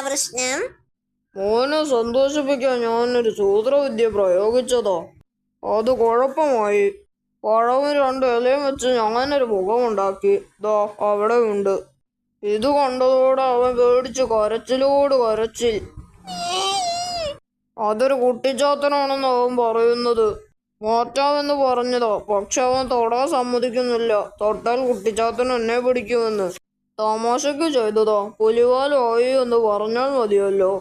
പ്രശ്നം? മോനെ സന്തോഷിപ്പിക്കാൻ ഞാനൊരു സൂത്രവിദ്യ പ്രയോഗിച്ചതാ. അത് കുഴപ്പമായി. പഴവും 2 ഇലയും വെച്ച് ഞാനൊരു മുഖമുണ്ടാക്കി. ദാ അവിടെ ഉണ്ട്. ഇത് കണ്ടതോടെ അവൻ പേടിച്ച് കരച്ചിലോട് കരച്ചിൽ. അതൊരു കുട്ടിച്ചാത്തനാണെന്ന് അവൻ പറയുന്നത്. മാറ്റാമെന്ന് പറഞ്ഞതാ, പക്ഷെ അവൻ തൊടാൻ സമ്മതിക്കുന്നില്ല. തൊട്ടാൽ കുട്ടിച്ചാത്തൻ എന്നെ പിടിക്കുമെന്ന്. തമാശക്ക് ചെയ്തതാ. പുലിവാലായി എന്ന് പറഞ്ഞാൽ മതിയല്ലോ.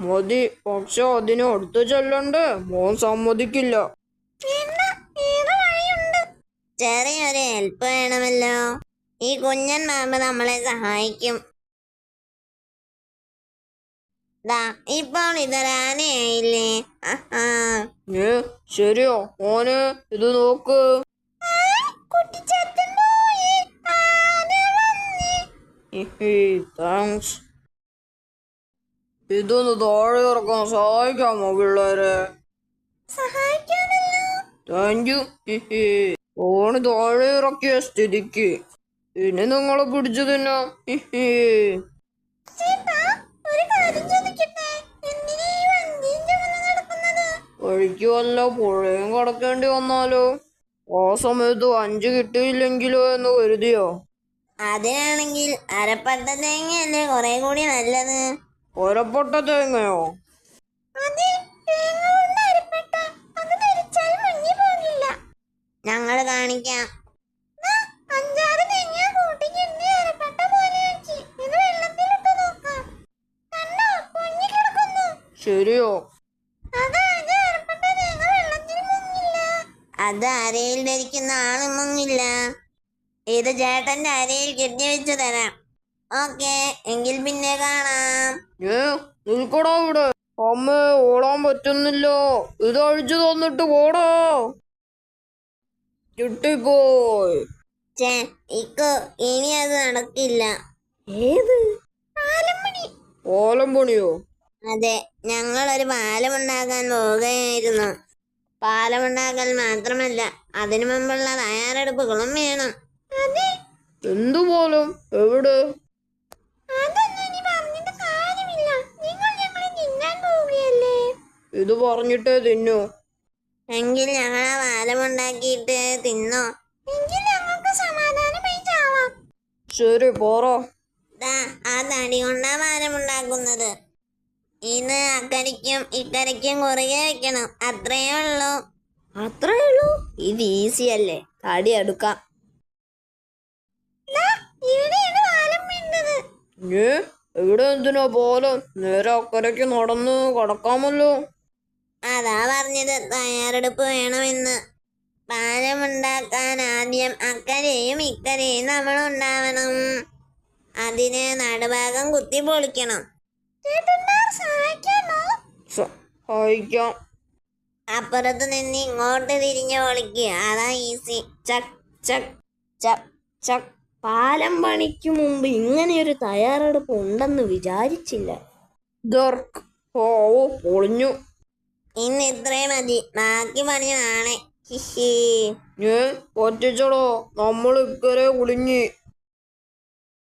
മതി, പക്ഷെ അതിന് അടുത്ത് ചെല്ലണ്ടേ? മോൻ സമ്മതിക്കില്ല. ചെറിയൊരു ഹെൽപ്പ് വേണമല്ലോ. ഈ കുഞ്ഞൻ മാമ നമ്മളെ സഹായിക്കും. ഇപ്പോൾ ഇതൊരാനയായില്ലേ? ശരിയോ മോനെ? ഇത് നോക്ക്. താങ്ക്സ്. ഇതൊന്ന് താഴെ ഇറക്കാൻ സഹായിക്കാമോ പിള്ളേരെ? Thank you. ഫോണ് താഴെ ഇറക്കിയ സ്ഥിതിക്ക് ഇനി നിങ്ങളെ പിടിച്ചു തിന്നാം. വഴിക്ക് വല്ല പുഴയും കടക്കേണ്ടി വന്നാലോ? ആ സമയത്ത് 5 കിട്ടിയില്ലെങ്കിലോ എന്ന് കരുതിയോ? അതിനാണെങ്കിൽ അരപ്പട്ട തേങ്ങയല്ലേ കുറെ കൂടി നല്ലത്. ഒരപ്പട്ട തേങ്ങയോ? ഞങ്ങള് കാണിക്കാം. ശരിയോ? അത് അരയിൽ ധരിക്കുന്ന ആളൊന്നുമില്ല. ഇത് ചേട്ടന്റെ അരയിൽ കെട്ടിവെച്ചു തരാം. ഓക്കെ, എങ്കിൽ പിന്നെ കാണാം. നിൽക്കടാ ഇവിടെ. അമ്മേ, ഓടാൻ പറ്റുന്നില്ല. ഇത് അഴിച്ചു തന്നിട്ട് പോടാ. കിട്ടിപ്പോയി. ഇനി അത് നടക്കില്ല. പാലം പണിയോ? അതെ, ഞങ്ങളൊരു പാലമുണ്ടാക്കാൻ പോവുകയായിരുന്നു. പാലമുണ്ടാക്കൽ മാത്രമല്ല, അതിനു മുമ്പുള്ള തയ്യാറെടുപ്പുകളും വേണം. എന്തു പാലം? എവിടെ? ഇത് പറഞ്ഞിട്ടേ തിന്നോ? എങ്കിൽ ഞങ്ങൾ ആ പാലമുണ്ടാക്കിയിട്ട് തിന്നോ? ശരി, പോറ. ആ തടി കൊണ്ടാ പാലമുണ്ടാക്കുന്നത്. ഇത് അക്കരയ്ക്കും ഇക്കരയ്ക്കും കുറുകെ വെക്കണം. അത്രയേ ഉള്ളൂ. ഇത് ഈസി അല്ലേ? തടി എടുക്കാം. എവിടെ എന്തിനാ പാലം? നേരെ അക്കരയ്ക്ക് നടന്ന് കടക്കാമല്ലോ. അതാ പറഞ്ഞത് തയ്യാറെടുപ്പ് വേണമെന്ന്. പാലമുണ്ടാക്കാൻ ആദ്യം അക്കരയും ഇക്കരയും നമ്മൾ ഉണ്ടാവണം. അതിന് നടുഭാഗം കുത്തി പൊളിക്കണം. സഹായിക്കാം. അപ്പുറത്ത് നിന്ന് ഇങ്ങോട്ട് തിരിഞ്ഞു പൊളിക്കുക. അതാ ഈസി. ചക് ചക് ചക് ചക്. പാലം പണിക്ക് മുമ്പ് ഇങ്ങനെയൊരു തയ്യാറെടുപ്പ് ഉണ്ടെന്ന് വിചാരിച്ചില്ല. പൊളിഞ്ഞു. ഇന്ന് ഇത്രേ മതി, ബാക്കി പണി നാളെ. പറ്റിച്ചടോ, നമ്മൾ ഇക്കരെ കുടുങ്ങി.